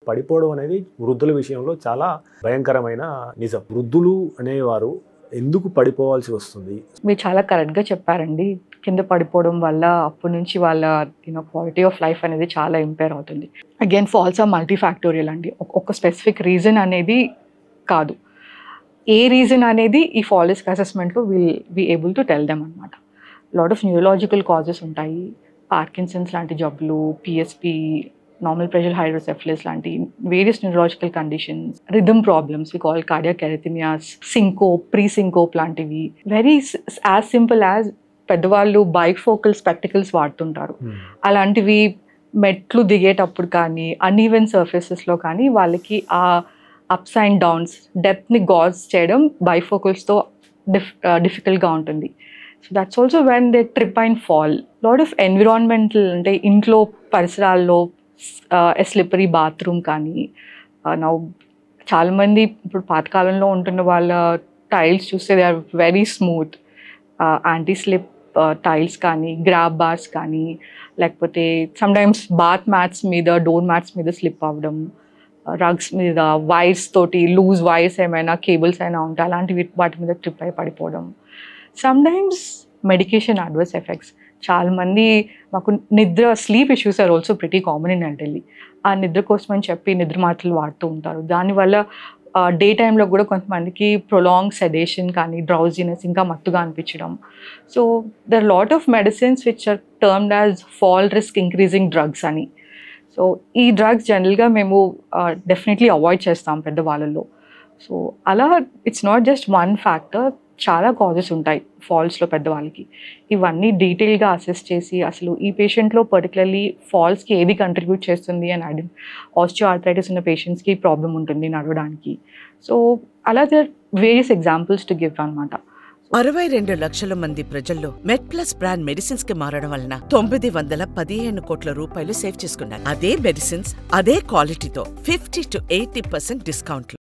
పడిపోవడం అనేది వృద్ధుల విషయంలో చాలా భయంకరమైన నిజం. వృద్ధులు అనేవారు ఎందుకు పడిపోవాల్సి వస్తుంది? మీరు చాలా కరెక్ట్గా చెప్పారండి. కింద పడిపోవడం వల్ల అప్పటి నుంచి వాళ్ళ క్వాలిటీ ఆఫ్ లైఫ్ అనేది చాలా ఇంపేర్ అవుతుంది. అగైన్ ఫాల్స్ ఆర్ మల్టీఫ్యాక్టోరియల్ అండి. ఒక స్పెసిఫిక్ రీజన్ అనేది కాదు. ఏ రీజన్ అనేది ఈ ఫాల్ రిస్క్ అసెస్మెంట్లో will be able to tell them అనమాట. లాట్ ఆఫ్ న్యూరలాజికల్ కాజెస్ ఉంటాయి. పార్కిన్సన్స్ లాంటి జబ్బులు, పిఎస్పి, నార్మల్ ప్రెషర్ హైడ్రోసెఫలస్ లాంటి various neurological conditions, rhythm problems we call cardiac arrhythmias, syncope, pre syncope లాంటివి. వెరీ యాజ్ సింపుల్ యాజ్ పెద్దవాళ్ళు bifocal spectacles వాడుతుంటారు. అలాంటివి మెట్లు దిగేటప్పుడు కానీ అన్ఈవెన్ సర్ఫేసెస్లో కానీ వాళ్ళకి ఆ అప్స్ అండ్ డౌన్స్ డెప్త్ని గాజ్ చేయడం బైఫోకల్స్తో డిఫికల్ట్గా ఉంటుంది. So that's also when they trip and fall. Lot of environmental అంటే ఇంట్లో పరిసరాల్లో స్లిప్పరీ బాత్రూమ్ కానీ చాలామంది ఇప్పుడు పాతకాలంలో ఉంటున్న వాళ్ళ టైల్స్ చూస్తే they are very smooth. Anti slip tiles కానీ, గ్రాబ్ బార్స్ కానీ, లేకపోతే సమ్టైమ్స్ బాత్ మ్యాట్స్ మీద, డోర్ మ్యాట్స్ మీద స్లిప్ అవ్వడం, రగ్స్ మీద వైర్స్ తోటి లూజ్ వైర్స్ ఏమైనా కేబుల్స్ అయినా ఉంటే అలాంటివి వాటి మీద ట్రిప్ అయి పడిపోవడం. Sometimes medication adverse effects. చాలామంది మాకు sleep issues are also pretty common in elderly. ఆ నిద్ర కోసం అని చెప్పి నిద్ర మాత్రలు వాడుతూ ఉంటారు. దానివల్ల డే టైంలో కూడా కొంతమందికి ప్రొలాంగ్ సెడేషన్ కానీ, డ్రౌజీనెస్, ఇంకా మత్తుగా అనిపించడం. So there lot of medicines which are termed as fall risk increasing drugs అని. సో ఈ డ్రగ్స్ జనరల్గా మేము డెఫినెట్లీ అవాయిడ్ చేస్తాం పెద్దవాళ్ళలో. సో అలా it's not just one factor, చాలా కాజెస్ ఉంటాయి ఫాల్స్లో పెద్దవాళ్ళకి. ఇవన్నీ డీటెయిల్గా అసెస్ చేసి అసలు ఈ పేషెంట్లో పర్టికులర్లీ ఫాల్స్కి ఏది కంట్రిబ్యూట్ చేస్తుంది అని ఆస్టియో ఆర్థరైటిస్ ఉన్న పేషెంట్స్కి ప్రాబ్లం ఉంటుంది నడవడానికి. సో అలా there various examples to give అనమాట. 62 లక్షల మంది ప్రజల్లో మెడ్ప్లస్ బ్రాండ్ మెడిసిన్స్ కి మారడం వలన 915 కోట్ల రూపాయలు సేవ్ చేసుకున్నారు. అదే మెడిసిన్స్ అదే క్వాలిటీతో 50 to 80% డిస్కౌంట్లు.